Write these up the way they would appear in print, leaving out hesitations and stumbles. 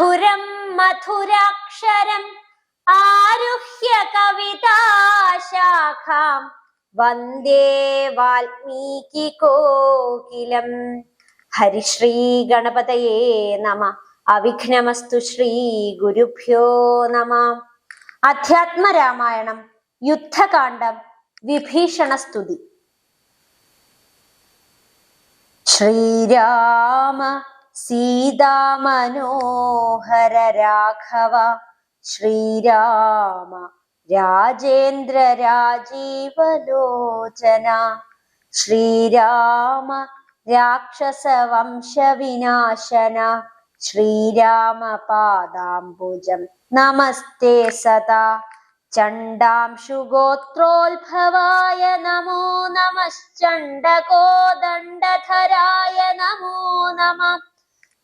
മധുരം മധുരാക്ഷരം ആരുഹ്യ കവിതാശാഖാം വന്ദേ വാൽമീകി കോകിലം. ഹരിശ്രീ ഗണപതയേ നമ. അവിഘ്നമസ്തു. ശ്രീ ഗുരുഭ്യോ നമ. അധ്യാത്മരാമായണം യുദ്ധകാണ്ഡം വിഭീഷണസ്തുതി. ശ്രീരാമ സീതാമനോഹര രാഘവ ശ്രീരാമ രാജേന്ദ്ര രാജീവലോചന ശ്രീരാമ രാക്ഷസവംശവിനാശന ശ്രീരാമ പാദാംബുജം നമസ്തേ സദാ. ചണ്ഡാംശുഗോത്രോത്ഭവായ നമോ നമശ്ചണ്ഡകോദണ്ഡധരായ നമോ നമ.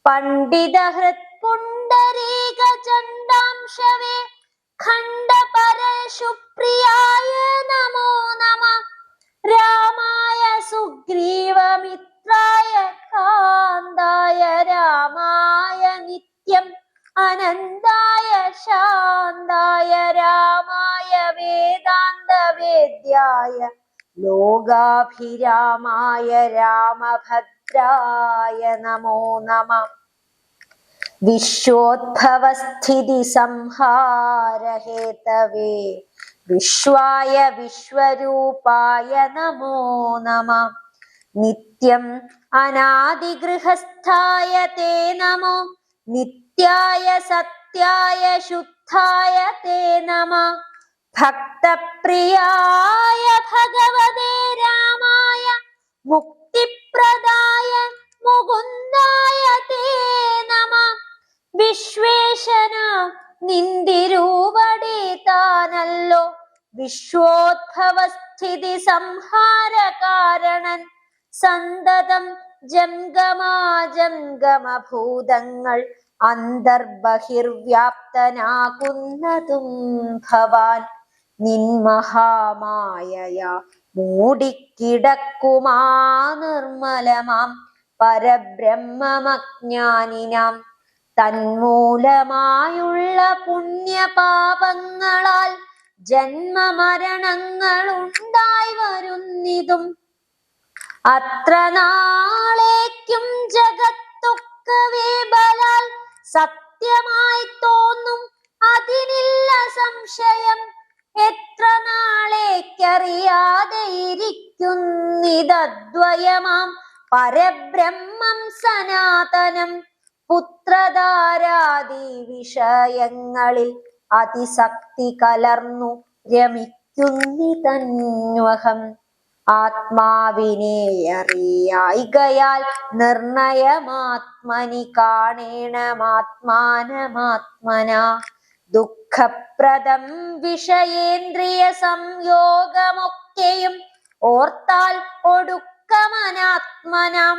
പണ്ഡിതഹൃത്പുണ്ഡരീക ചണ്ഡാംശവേ ഖണ്ഡപരശുപ്രിയായ നമോ നമ. രാമായ സുഗ്രീവമിത്രായ കാന്തായ രാമായ നിത്യം അനന്തായ ശാന്തായ രാമായ വേദാന്ത വേദ്യായ ലോകാഭിരാമായ രാമഭദ്രായ നമോ നമ. വിശ്വോദ്ഭവസ്ഥിതി സംഹാര ഹേതവേ വിശ്വായ വിശ്വരൂപായ നമോ നമ. നിത്യം അനാദിഗൃഹസ്ഥായ തേ നമോ നിത്യായ സത്യായ ശുദ്ധായ തേ നമ. ഭക്തപ്രിയായ ഭഗവതേ രാമായ മുക്തിപ്രദായ മുകുന്ദായ തേ നമ. വിശ്വേശന നിന്തിരൂപടി താനല്ലോ വിശ്വോദ്ഭവസ്ഥിതി സംഹാര കാരണൻ. സന്തതം ജംഗമാജംഗമഭൂതങ്ങൾ അന്തർബഹിർവ്യാപ്തനാകുന്നതും ഭവാൻ. നിൻമഹാമായയാ മൂടിക്കിടക്കുമാ നിർമ്മലമാം പരബ്രഹ്മമജ്ഞാനിനാം തന്മൂലമായുള്ള പുണ്യപാപങ്ങളാൽ ജന്മമരണങ്ങൾ ഉണ്ടായി വരുന്നിതും. അത്ര നാളേക്കും ജഗത്തൊക്കവേ ബലാൽ സത്യമായി തോന്നും അതിനില്ല സംശയം. എത്ര നാളേക്കറിയാതെ ഇരിക്കുന്നിതദ്വയമാം പരബ്രഹ്മം സനാതനം. പുത്രധാരാദി വിഷയങ്ങളിൽ അതിശക്തി കലർന്നു രമിക്കുന്നിതന്വഹം. ആത്മാവിനെ അറിയായികയാൽ നിർണയമാത്മനി കാണേണമാത്മാനമാത്മന. ദുഃഖപ്രദം വിഷയേന്ദ്രിയ സംയോഗമൊക്കെയും ഓർത്താൽ ഒടുക്കമനാത്മനാം.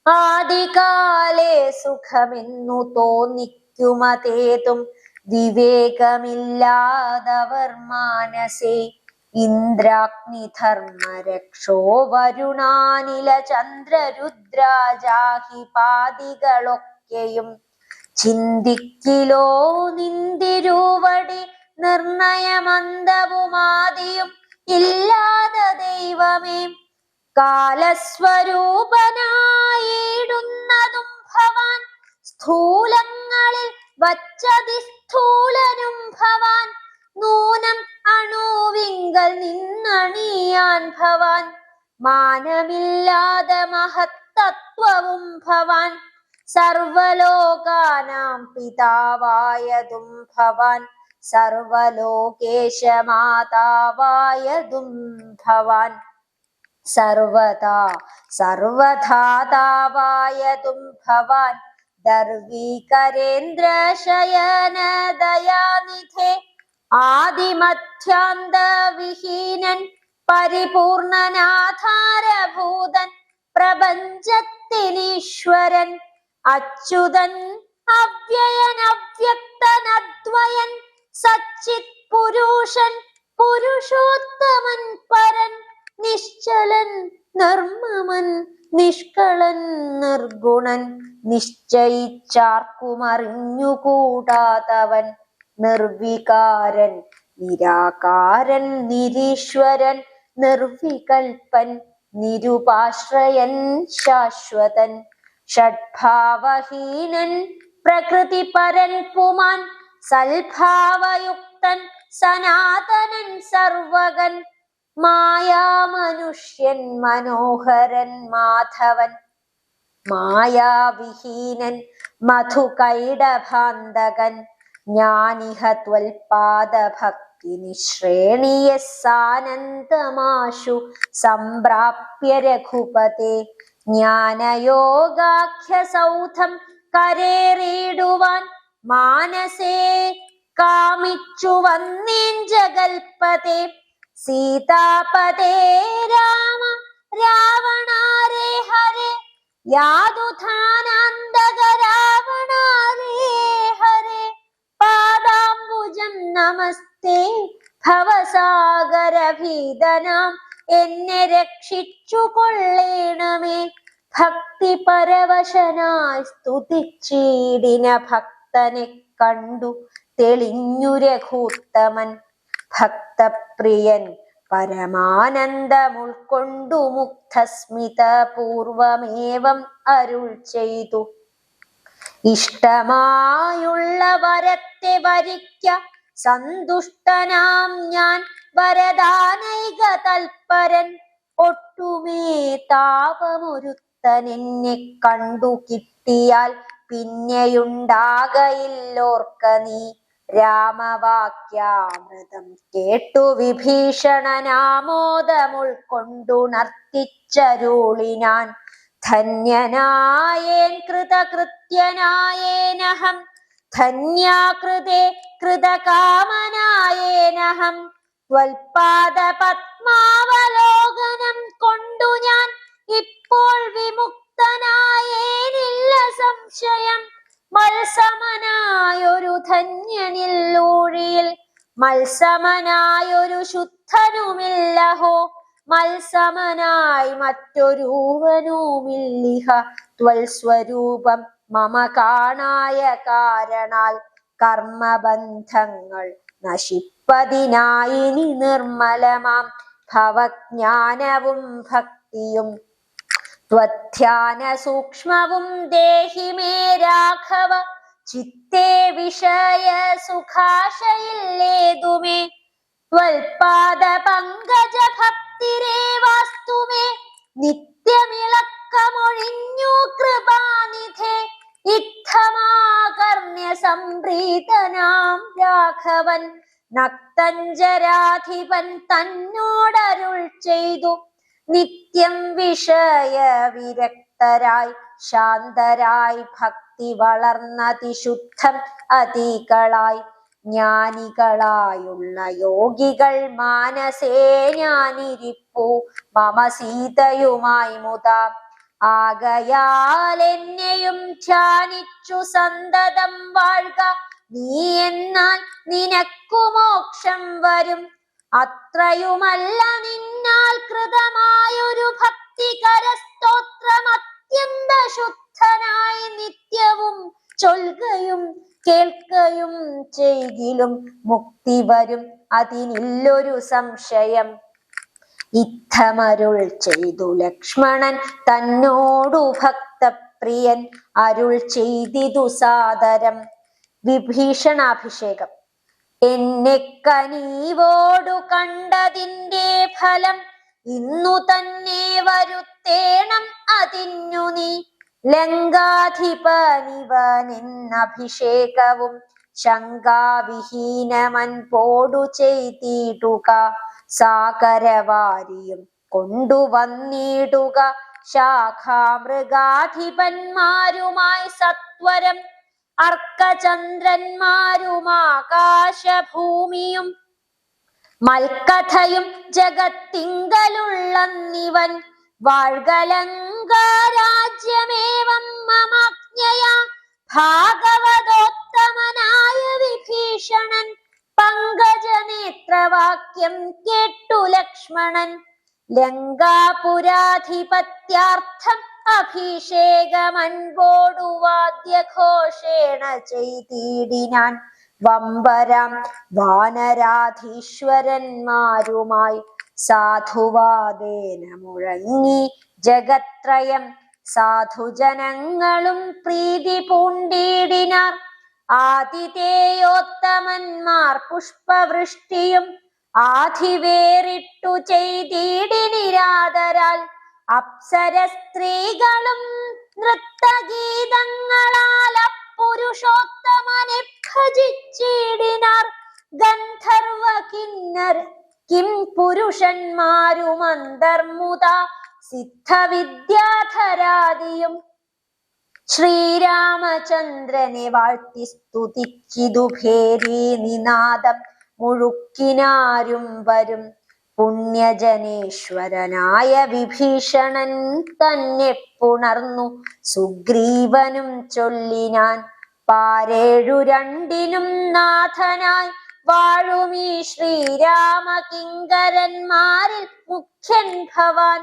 ആദികാലേ സുഖമെന്നു തോന്നിക്കുമതേതും വിവേകമില്ലാതവർ മാനസേ. ഇന്ദ്രാഗ്നിധർമ്മരക്ഷോ വരുണാനില ചന്ദ്രരുദ്രാജാഹിപാദികളൊക്കെയും ചിന്തിക്കിലോ നിന്തിരൂവടി നിർണയമന്തവുമാദിയും ഇല്ലാതെ ദൈവമേ. കാലസ്വരൂപനായിടുന്നതും ഭവാൻ സ്ഥൂലങ്ങളിൽ വച്ചതിസ്ഥൂലനും ഭവാൻ. നൂനം അണുവിങ്കൽ നിന്നണിയാൻ ഭവാൻ. മാനമില്ലാതെ മഹത്തത്വവും ഭവാൻ. സർവലോകാനാം പിതാവായതും ഭവാൻ. സർവലോകേശമാതാവായതും ഭവാൻ. സർവദാ സർവധാതാവായതും ഭവാൻ. ദർവീകരേന്ദ്ര ശയന ദയാനിധേ ആദിമധ്യാന്തവിഹീനൻ പരിപൂർണനാധാരഭൂതൻ പ്രപഞ്ചത്തിനീശ്വരൻ. അച്യുതൻ അവ്യയൻ അവ്യക്തൻ അദ്വയൻ സച്ചിത് പുരുഷൻ പുരുഷോത്തമൻ പരൻ. നിശ്ചലൻ നിർമ്മമൻ നിഷ്കളൻ നിർഗുണൻ നിശ്ചയിച്ചാർക്കുമറിഞ്ഞുകൂടാതവൻ നിർവികാരൻ നിരാകാരൻ നിരീശ്വരൻ നിർവികൽപ്പൻ നിരുപാശ്രയൻ ശാശ്വതൻ ഷഡ്ഭാവഹീനൻ പ്രകൃതിപരൻ പുമാൻ സൽഭാവയുക്തൻ സനാതനൻ സർവകൻ മായാമനുഷ്യൻ മനോഹരൻ മാധവൻ മായാവിഹീനൻ മധുകൈടഭാന്തകൻ ജ്ഞാനിഹ ത്വൽപാദഭക്തി നിശ്രേണിയസാനന്ദമാശു സംപ്രാപ്യ രഘുപതേ ജ്ഞാനയോഗാഖ്യസൗധം കരേറിയിടുവാൻ മാനസേ കാമിച്ചു വന്നേൻ ജഗൽപതേ സീതാപതേ രാമ രാവണാരേ ഹരേ യാതുധാനാന്തക രാവണാരേ ഹരേ പാദാംബുജം നമസ്തേ ഭവസാഗരഭീതനാം എന്നെ രക്ഷിച്ചു കൊള്ളേണമേ ഭക്തി പരവശനായി സ്തുതിച്ചീടിന ഭക്തനെ കണ്ടു തെളിഞ്ഞു രഘൂത്തമൻ ഭക്തപ്രിയൻ പരമാനന്ദമുൾക്കൊണ്ടു മുക്തസ്മിത പൂർവമേവം അരുൾ ചെയ്തു ഇഷ്ടമായുള്ള വരത്തെ വരിക്ക സന്തുഷ്ടനാം ഞാൻ വരദാനൈക തൽപരൻ ഒട്ടുമേ താപമൊരുത്തനെന്നെ കണ്ടു കിട്ടിയാൽ പിന്നെയുണ്ടാകയില്ലോർക്ക നീ രാമവാക്യാമൃതം കേട്ടു വിഭീഷണനാമോദമുൾക്കൊണ്ടുണർത്തിച്ചരുളിനാൻ ധന്യനായേൻ കൃതകൃത്യനായേനഹം ധന്യാകൃതേ കൃതകാമനായേനഹം ത്വൽപാദ പത്മാവലോകനം കൊണ്ടു ഞാൻ ഇപ്പോൾ വിമുക്തനായേനില്ല സംശയം മത്സമനായൊരു ധന്യനില്ലൂഴിയിൽ മത്സമനായൊരു ശുദ്ധനുമില്ലഹോ മത്സമനായി മറ്റൊരുവനുമില്ലിഹ ത്വൽസ്വരൂപം മമ കാണായ കാരണാൽ കർമ്മബന്ധങ്ങൾ നശിപ്പതിനായി നി നിർമ്മലമാം ഭവജ്ഞാനവും ഭക്തിയും ത്വധ്യാന സൂക്ഷ്മവും ദേഹി മേ രാഘവ ചിത്തേ വിഷയ സുഖാശയില്ലേതുമേ ത്വൽപാദ പങ്കജ ഭക്തിരേവാസ്തു മേ നിത്യമിളക്കമൊഴിഞ്ഞു കൃപാനിധേ ഇത്തമാകർണ്യ സംപ്രീതനാം രാഘവൻ നക്തഞ്ചരാധിപൻ തന്നോടരുൾ ചെയ്തു നിത്യം വിഷയ വിരക്തരായി ശാന്തരായി ഭക്തി വളർന്നതിശുദ്ധം അതികളായി ജ്ഞാനികളായുള്ള യോഗികൾ മാനസേ ഞാനിരിപ്പു മമ സീതയുമായി മുതാ ആകയാൽ എന്നെയും ധ്യാനിച്ചു സന്തതം വാഴ്ക നീ എന്നാൽ നിനക്കു മോക്ഷം വരും അത്രയുമല്ല നിന്നാൽ കൃതമായൊരു ഭക്തികര സ്തോത്രം അത്യന്ത ശുദ്ധനായി നിത്യവും ചൊൽകയും കേൾക്കയും ചെയ്കിലും മുക്തി വരും അതിനില്ലൊരു സംശയം ഇത്തമരുൾ ചെയ്തു ലക്ഷ്മണൻ തന്നോടു ഭക്തപ്രിയൻ അരുൾ ചെയ്തിതു സാദരം വിഭീഷണാഭിഷേകം എന്നെ കനീവോടു കണ്ടതിന്റെ ഫലം ഇന്നു തന്നെ വരുത്തേണം അതിന്നു നീ ലങ്കാധിപനിവനെന്നഭിഷേകവും ശങ്കാവിഹീനമൻ പോടു ചെയ്തിടുക സാഗരവാരിയും കൊണ്ടുവന്നിടുക ശാഖാമൃഗാധിപന്മാരുമായി സത്വരം അർക്കചന്ദ്രന്മാരുമാകാശഭൂമിയും മൽക്കഥയും ജഗത്തിങ്കലുള്ളന്നിവൻ വാഴ്കലങ്കാരാജ്യമേവം മമാജ്ഞയാ ഭാഗവതോത്തമനായ വിഭീഷണൻ പങ്കജനേത്രവാക്യം കേട്ടു ലക്ഷ്മണൻ ലങ്കാപുരാധിപത്യാർത്ഥം അഭിഷേകമൻപോടു വാദ്യഘോഷേണ ചെയ്തിടിനാൻ. വമ്പരാം വാനരാധീശ്വരന്മാരുമായി സാധുവാദേന മുഴങ്ങി ജഗത്രയം. സാധുജനങ്ങളും പ്രീതി പൂണ്ടിടിനാർ. ആതിഥേയോത്തമന്മാർ പുഷ്പവൃഷ്ടിയും ആധിവേറിട്ടു ചെയ്തിടിനിരാദരാൽ. അപ്സര സ്ത്രീകളും നൃത്തഗീതങ്ങളാൽ അപ്പുരുഷോത്തമനെ ഭജിച്ചിടിനാർ. ഗന്ധർവ കിന്നർ കിം പുരുഷന്മാരുമന്തർമുദ സിദ്ധവിദ്യാധരാദിയും ശ്രീരാമചന്ദ്രനെ വാഴ്ത്തി സ്തുതിച്ചിതു ഭേരീ നിനാദം മുഴുക്കിനാരും വരും. പുണ്യജനേശ്വരനായ വിഭീഷണൻ തന്നെ പുണർന്നു സുഗ്രീവനും ചൊല്ലിനാൻ. പാരേഴു രണ്ടിനും നാഥനായി വാഴുമീ ശ്രീരാമ കിങ്കരന്മാരിൽ മുഖ്യൻ ഭവാൻ.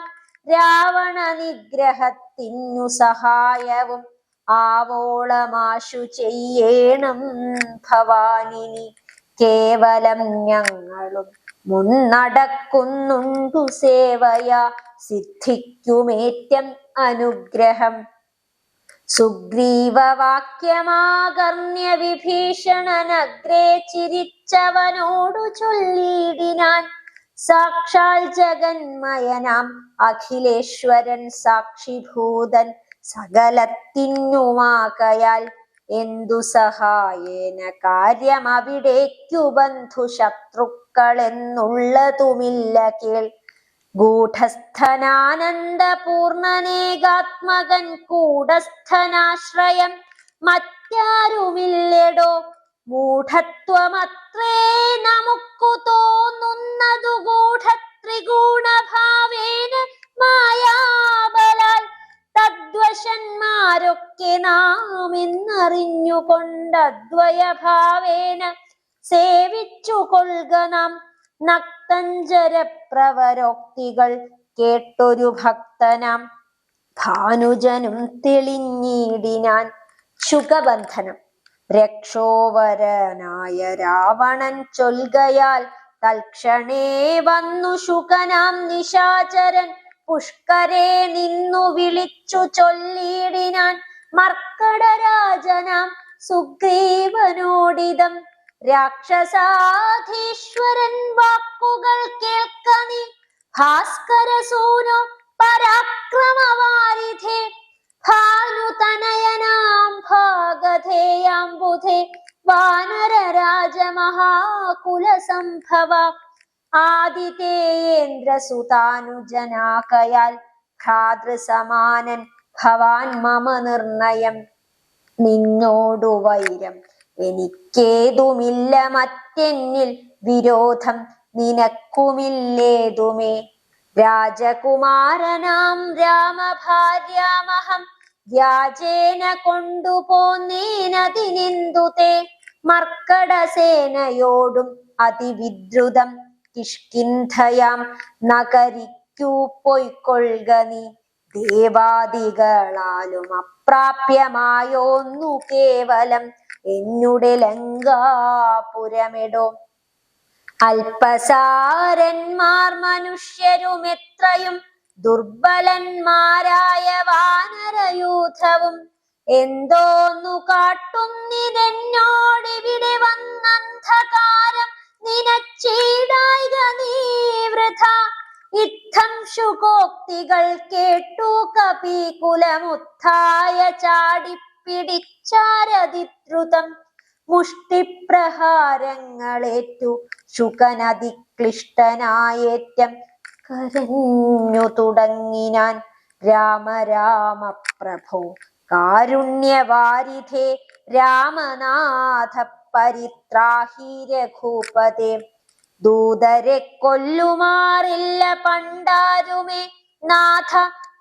രാവണ നിഗ്രഹത്തിനു സഹായവും ആവോളമാശു ചെയ്യേണം ഭവാനിനി. കേവലം ഞങ്ങളും മുന്നടക്കുന്നുണ്ടു സേവയാ സിദ്ധിക്കുമേറ്റം അനുഗ്രഹം. സുഗ്രീവവാക്യമാകർണ്യ വിഭീഷണനഗ്രേ ചിരിച്ചവനോടു ചൊല്ലിടിനാൻ. സാക്ഷാൽ ജഗന്മയനാം അഖിലേശ്വരൻ സാക്ഷിഭൂതൻ സകലത്തിനുമാകയാൽ എന്തു സഹായേന കാര്യമവിടേക്കു ബന്ധുശത്രുക്കളെന്നുള്ളതുമില്ല കേൾ. ഗൂഢസ്ഥനാനന്ദപൂർണനേകാത്മകൻ കൂടസ്ഥനാശ്രയം മറ്റാരുമില്ലെടോ. മൂഢത്വമത്രേ നമുക്കു തോന്നുന്നതു ഗൂഢത്രിഗുണഭാവേന മായാബലാൽ. തദ്വശന്മാരൊക്കെ നാം എന്നറിഞ്ഞുകൊണ്ടദ്വയഭാവേന സേവിച്ചു കൊള്ളുക നാം. നക്തഞ്ചരപ്രവരോക്തികൾ കേട്ടൊരു ഭക്തനാം ഭാനുജനും തെളിഞ്ഞിടിനാൻ. ശുകബന്ധനം. രക്ഷോവരനായ രാവണൻ ചൊൽകയാൽ തൽക്ഷണേ വന്നു ശുകനാം നിശാചരൻ പുഷ്കരേ നിന്നു വിളിച്ചു ചൊല്ലിടിനാൻ. മർക്കടരാജനാം സുഗ്രീവനോടിതം. രാക്ഷസാധീശ്വരൻ വാക്കുകൾ കേൾക്ക നീ. ഭാസ്കരസൂനോ പരാക്രമവാരിധേ. ഭാനുതനയനാം ഭാഗധേയാംബുധേ. വാനരരാജമഹാകുലസംഭവ. ആദിതേയേന്ദ്രസുതാനുജനാകയാൽ ഭ്രാതൃസമാനൻ ഭവാൻ മമ നിർണയം. നിന്നോടു വൈരം എനിക്കേതുമില്ല, മറ്റെന്നിൽ വിരോധം നിനക്കുമില്ലേതുമേ. രാജകുമാരനാം രാമഭാര്യാമഹം വ്യാജേന കൊണ്ടുപോന്നേനതിനെന്തുതേ. മർക്കടസേനയോടും അതിവിദ്രുതം കിഷ്കിന്ധയാം നഗരിക്കു പൊയ്ക്കൊള്ളുക നീ. ദേവാദികളാലും അപ്രാപ്യമായോന്നു കേവലം എന്നുടെ ലങ്കാപുരമെടോ. അല്പസാരന്മാർ മനുഷ്യരുമെത്രയും ദുർബലന്മാരായ വാനരയൂഥവും എന്തോന്നു കാട്ടുന്നിതെന്നോടിവിടെ വന്നന്ധകാരം നിനച്ചീടായിക നീ വൃഥ. ഇത്തം ശുകോക്തികൾ കേട്ടു കപികുലമുത്ഥായ ചാടിപ്പിടിച്ചാരതിദ്രുതം. മുഷ്ടിപ്രഹാരങ്ങളേറ്റു ശുകനതിക്ലിഷ്ടനായേറ്റം കരഞ്ഞു തുടങ്ങിനാൻ. രാമ രാമ പ്രഭോ കാരുണ്യവാരിധേ. രാമനാഥ പരിത്രാഹി രഘുപതേ. ദൂതരെ കൊല്ലുമാറില്ല പണ്ടാരുമേ. നാഥ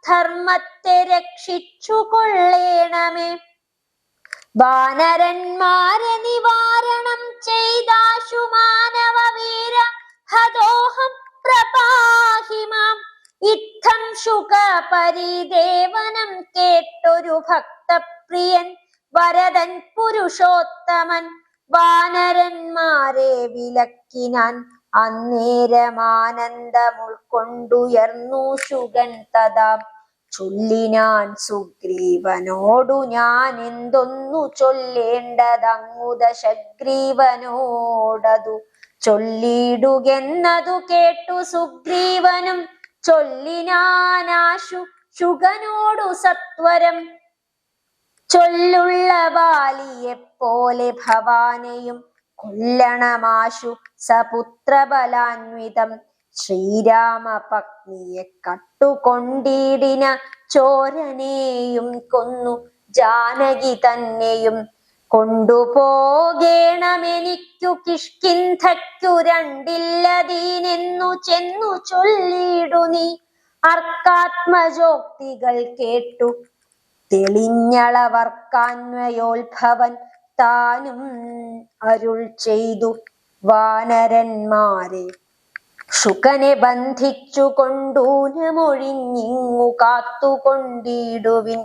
ധർമ്മത്തെ രക്ഷിച്ചു കൊള്ളേണമേ. വാനരന്മാരെ നിവാരണം ചെയ്താശു മാനവ വീര ഹതോഹം പ്രപാഹി മാം. ശുകപരിദേവനം കേട്ടൊരു ഭക്തപ്രിയൻ വരദൻ പുരുഷോത്തമൻ വാനരന്മാരെ വിലക്കിനാൻ. അന്നേരമാനന്ദം ഉൾക്കൊണ്ടുയർന്നു ശുകൻ തഥാ ചൊല്ലിനാൻ സുഗ്രീവനോടു ഞാൻ എന്തൊന്നു ചൊല്ലേണ്ടതങ്ങു ദശഗ്രീവനോടതു ചൊല്ലിടുകെന്നതു കേട്ടു സുഗ്രീവനും ചൊല്ലിനാനാശു ശുകനോടു സത്വരം. ചൊല്ലുള്ള ബാലിയെപ്പോലെ ഭവാനെയും കൊല്ലണമാശു സപുത്രബലാന്വിതം. ശ്രീരാമപത്നിയെ കട്ടുകൊണ്ടിടിന ചോരനെയും കൊന്നു ജാനകി തന്നെയും കൊണ്ടുപോകേണമെനിക്കു കിഷ്കിന്ധയ്ക്കു രണ്ടില്ലതീനെന്നു ചെന്നു ചൊല്ലിടു നീ. അർക്കാത്മജോക്തികൾ കേട്ടു തെളിഞ്ഞളവർക്കാന്വയോത്ഭവൻ താനും അരുൾ ചെയ്തു വാനരന്മാരെ ശുകനെ ബന്ധിച്ചു കൊണ്ടൂനമൊഴിഞ്ഞിങ്ങു കാത്തുകൊണ്ടിടുവിൻ.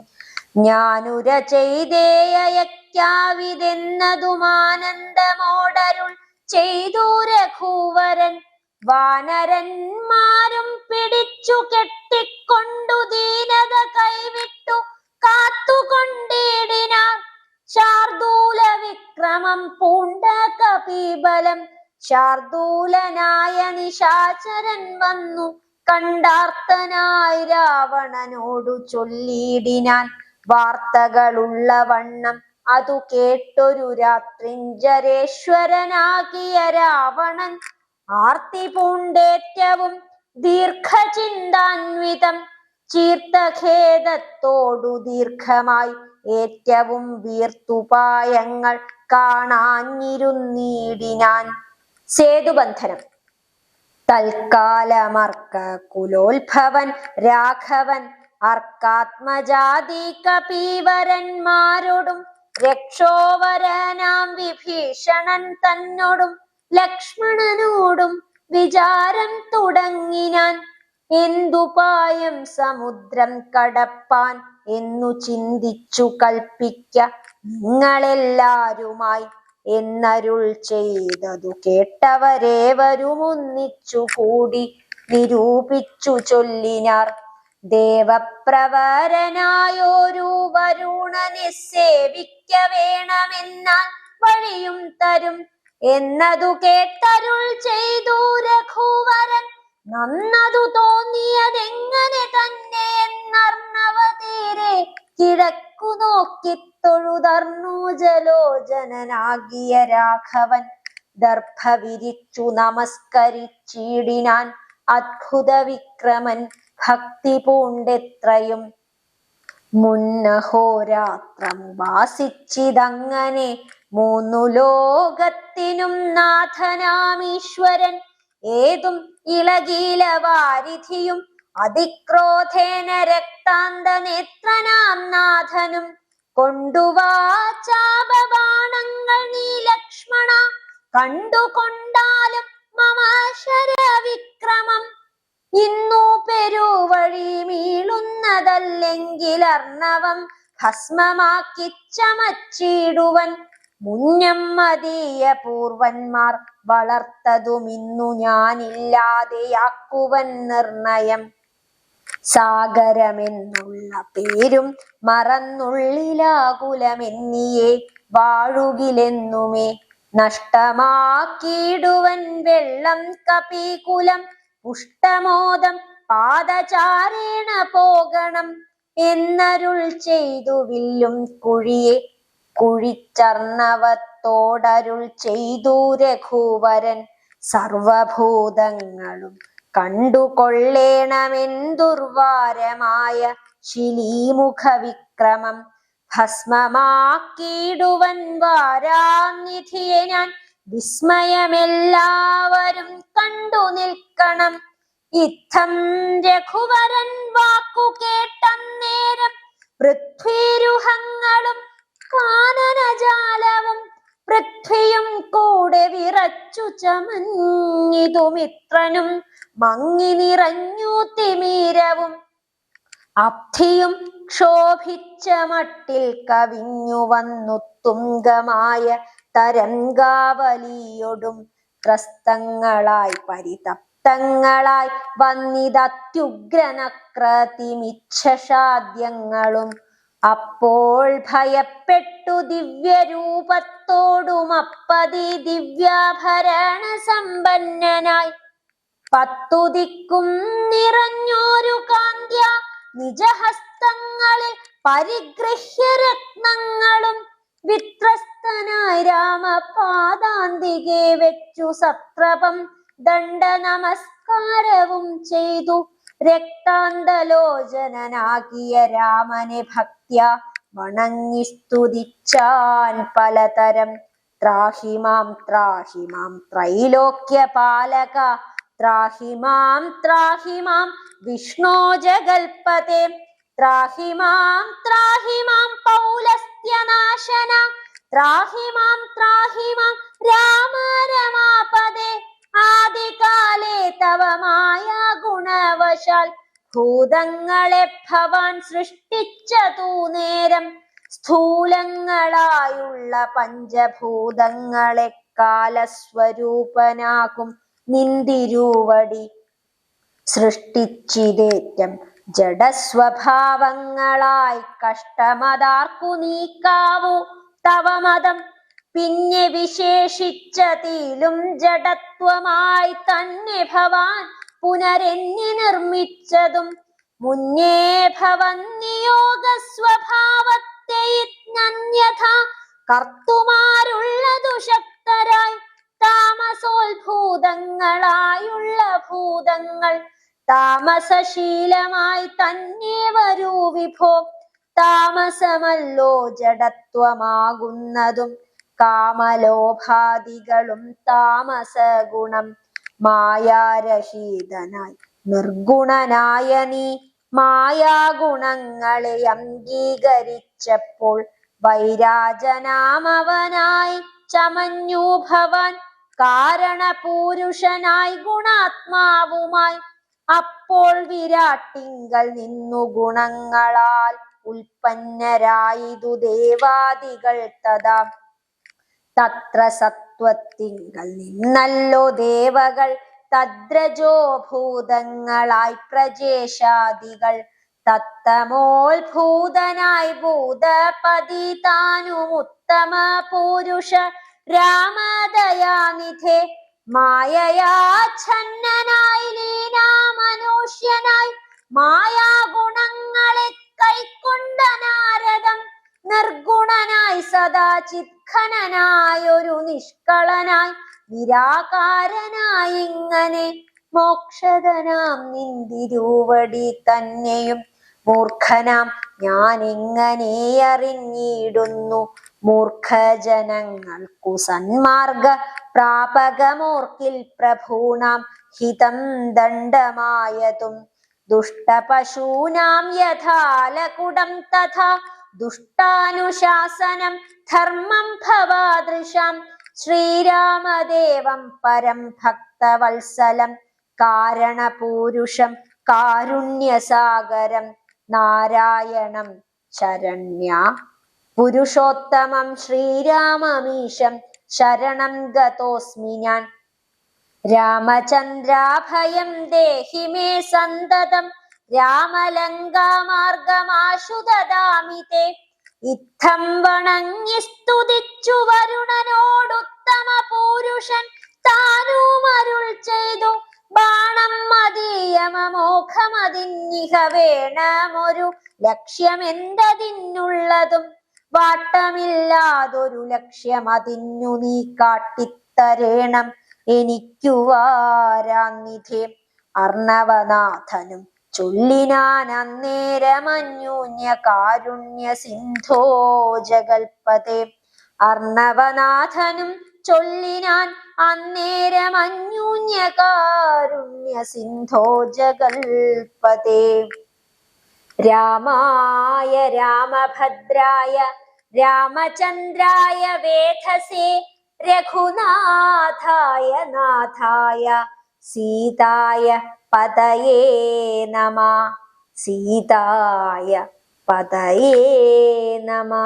ഞാനുര ചെയ്തേയക്കാവിതെന്നതുമാനന്ദമോടരുൾ ചെയ്തു രഘുവരൻ. വാനരന്മാരും പിടിച്ചു കെട്ടിക്കൊണ്ടു ദീനത കൈവിട്ടു കാത്തുകൊണ്ടിടിനാർ. ശാർദൂല വിക്രമം പൂണ്ട കപിബലം ശാർദൂലനായ നിശാചരൻ വന്നു കണ്ടാർത്തനായി രാവണനോടു ചൊല്ലിടിനാൻ. വാർത്തകളുള്ള വണ്ണം അതു കേട്ടൊരു രാത്രിഞ്ജരേശ്വരനാകിയ രാവണൻ ആർത്തി പൂണ്ടേറ്റവും ദീർഘചിന്താന്വിതം ചീർത്തഖേദത്തോടു ദീർഘമായി ഏറ്റവും വീർത്തുപായങ്ങൾ കാണാഞ്ഞിരുന്നിടിനാൻ. സേതുബന്ധനം. തൽക്കാലമർക്ക കുലോത്ഭവൻ രാഘവൻ അർക്കാത്മജാതി കപീവരന്മാരോടും രക്ഷോവരനാം വിഭീഷണൻ തന്നോടും ലക്ഷ്മണനോടും വിചാരം തുടങ്ങിനാൻ. എന്തുപായം സമുദ്രം കടപ്പാൻ എന്നു ചിന്തിച്ചു കൽപ്പിക്ക നിങ്ങളെല്ലാരുമായി എന്നരുൾ ചെയ്തതു കേട്ടവരേവരുമൊന്നിച്ചു കൂടി നിരൂപിച്ചു ചൊല്ലിനാർ. ദേവപ്രവരനായൊരു വരുണനെ സേവിക്ക വേണമെന്നാൽ വഴിയും തരും എന്നതു കേട്ടരുൾ ചെയ്തു രഘുവരൻ. നന്നതു തോന്നിയതെങ്ങനെ തന്നെ എന്നർണവതീരെ കിഴക്കു നോക്കി തൊഴുതർന്നു ജലോചനനാകിയ രാഘവൻ. ദർഭ വിരിച്ചു നമസ്കരിച്ചിടിനാൻ അദ്ഭുത വിക്രമൻ ഭക്തി പൂണ്ടെത്രയും. മുന്നഹോരാത്രമുപാസിച്ചിതങ്ങനെ മൂന്നു ലോകത്തിനും നാഥനാമീശ്വരൻ. ഏതും ഇളകീല വാരിധിയും അതിക്രോധേന രക്താന്തനേത്രനാം നാഥനും കൊണ്ടുവാചാപബാണങ്ങൾ നീ ലക്ഷ്മണ കണ്ടുകൊണ്ടാലും മമ ശരവിക്രമം. ഇന്നു പെരുവഴി മീളുന്നതല്ലെങ്കിൽ അർണവം ഭസ്മമാക്കി ചമച്ചിടുവൻ. മുന്നം മതീയ പൂർവന്മാർ വളർത്തതുമിന്നു ഞാനില്ലാതെയാക്കുവൻ നിർണയം. സാഗരമെന്നുള്ള പേരും മറന്നുള്ളിലാകുലമെന്നിയെ വാഴുകിലെന്നുമേ നഷ്ടമാക്കിയിടുവൻ വെള്ളം കപികുലം. പുഷ്ടമോദം പാദചാരേണ പോകണം എന്നരുൾ ചെയ്തു വില്ലും കുഴിയെ കുഴിച്ചർണവത്തോടരുൾ ചെയ്തു രഘുവരൻ. സർവഭൂതങ്ങളും കണ്ടുകൊള്ളേണമെന്തുർവാരമായ ശിലീമുഖ വിക്രമം. ഭസ്മമാക്കിയിടുവൻ വാരാനിധിയെ ഞാൻ വിസ്മയമെല്ലാവരും കണ്ടു നിൽക്കണം. ഇത്തം രഘുവരൻ വാക്കു കേട്ടന്നേരം പൃഥ്വീരുഹങ്ങളും കാനനജാലവും പൃഥ്വിയും കൂടെ വിറച്ചു ചമഞ്ഞിതു മിത്രനും മങ്ങി നിറഞ്ഞു തിമീരവും. അബ്ധിയും ക്ഷോഭിച്ച മട്ടിൽ കവിഞ്ഞു വന്നു തുംഗമായ തരംഗാവലിയൊടും ത്രസ്തങ്ങളായി പരിതപ്തങ്ങളായി വന്നിതത്യുഗ്രനക്രതിമിച്ഛാദ്യങ്ങളും അപ്പോൾ ഭയപ്പെട്ടു ദിവ്യരൂപത്തോടുമപ്പതി ദിവ്യാഭരണ സമ്പന്നനായി പത്തുദിക്കും നിറഞ്ഞോരു കാന്ത്യ നിജഹസ്തങ്ങളിൽ പരിഗൃഹ്യ രത്നങ്ങളും വിത്രസ്തനായി രാമപാദാന്തികെ വെച്ചു സത്രപം ദണ്ഡ നമസ്കാരവും ചെയ്തു രക്താന്തലോചനാകിയ രാമനെ ഭക്ത്യ വണങ്ങി സ്തുതിച്ചാൻ പലതരം. ത്രാഹി മാം ത്രൈലോക്യപാലക ത്രാഹി മാം വിഷ്ണോ ജഗൽപതേ ത്രാഹി മാം പൗലസ്ത്യനാശന ത്രാഹി മാം രാമ രമാപദേ ആദികാലേ തവ മായാ ഗുണവശാൽ ഭൂതങ്ങളെ ഭവാൻ സൃഷ്ടിച്ചതു നേരം സ്ഥൂലങ്ങളായുള്ള പഞ്ചഭൂതങ്ങളെ കാലസ്വരൂപനാകും നിന്തിരുവടി സൃഷ്ടിച്ചിതേറ്റം ജഡസ്വഭാവങ്ങളായി കഷ്ടമതാർക്കു നീക്കാവൂ തവ മതം. പിന്നെ വിശേഷിച്ചതിലും ജഡത്വമായി തന്നെ ഭവാൻ പുനരെന്നെ നിർമ്മിച്ചതും മുന്നേ ഭവന്നിയോഗ സ്വഭാവത്തെ യഥാ കർത്തുമാരുള്ളതു ശക്തരായി താമസോത്ഭൂതങ്ങളായുള്ള ഭൂതങ്ങൾ താമസശീലമായി തന്നെ വരൂ വിഭോ. താമസമല്ലോ ജഡത്വമാകുന്നതും കാമലോഭാദികളും താമസ ഗുണം. മായാരഹിതനായി നിർഗുണനായ നീ മായാഗുണങ്ങളെ അംഗീകരിച്ചപ്പോൾ വൈരാജനാമവനായി ചമഞ്ഞു ഭവാൻ കാരണപൂരുഷനായി ഗുണാത്മാവുമായി. അപ്പോൾ വിരാട്ടിങ്കൽ നിന്നു ഗുണങ്ങളാൽ ഉൽപ്പന്നരായിതു ദേവാദികൾ തഥാ. തത്ര സത്വത്തിങ്കൽ നിന്നല്ലോ ദേവകൾ തദ്രജോ ഭൂതങ്ങളായി പ്രജേശാദികൾ. തത്തമോത്ഭൂതനായി ഭൂതപതി താനുമുത്തമ പുരുഷ രാമദയാനിധേ മായയാച്ഛന്നനായി ലീനാമനുഷ്യനായി മായാഗുണങ്ങളെ കൈക്കൊണ്ട നാരദം. നിർഗുണനായി സദാ ചിത്ഖനനായൊരു നിഷ്കളനായി നിരാകാരനായി ഇങ്ങനെ മോക്ഷദനാം നിന്തിരുവടി തന്നെയും മൂർഖനാം ഞാൻ എങ്ങനെ അറിഞ്ഞിടുന്നു. മൂർഖജനങ്ങൾക്കു സന്മാർഗ പ്രാപകമോർക്കിൽ പ്രഭൂണാം ഹിതം ദണ്ഡമായതും. ദുഷ്ടപശൂനാം യഥാലകുടം തഥാ ദുഷ്ടാനുശാസനം ധർമ്മം ഭവാദൃശാം. ശ്രീരാമദേവം പരം ഭക്തവത്സലം കാരണപൂരുഷം കാരുണ്യസാഗരം നാരായണം ശരണ്യ പുരുഷോത്തമം ശ്രീരാമമീശം ശരണം ഗതോസ്മി ഞാൻ. രാമചന്ദ്രാഭയം ദേഹി മേ സന്തതം രാമലങ്കാമാർഗമാശു ദദാമി തേ. ഇത്തം വണങ്ങി സ്തുതിച്ചു വരുണനോടുത്തമ പുരുഷൻ താനുമരുൾ ചെയ്തു ബാണം മതീയമോഘമതിന്നിഹ വേണമൊരു ലക്ഷ്യമെന്തതിനുള്ളതും വാട്ടമില്ലാതൊരു ലക്ഷ്യമതിന്നു നീ കാട്ടിത്തരേണം എനിക്കു വാരാന്നിധേ. അർണവനാഥനും ചൊല്ലിനാൻ അന്നേരമന്യൂന്യ കാരുണ്യ സിന്ധോ ജഗൽപതേ. അർണവനാഥനും ചൊല്ലിനാൻ അന്നേരമന്യൂന്യ കാരുണ്യ സിന്ധോ ജഗൽപതേ. രാമായ രാമഭദ്രായ രാമചന്ദ്രായ വേധസേ രഘുനാഥായ നാഥായ സീതായ പതയേ നമഃ. സീതായ പതയേ നമഃ.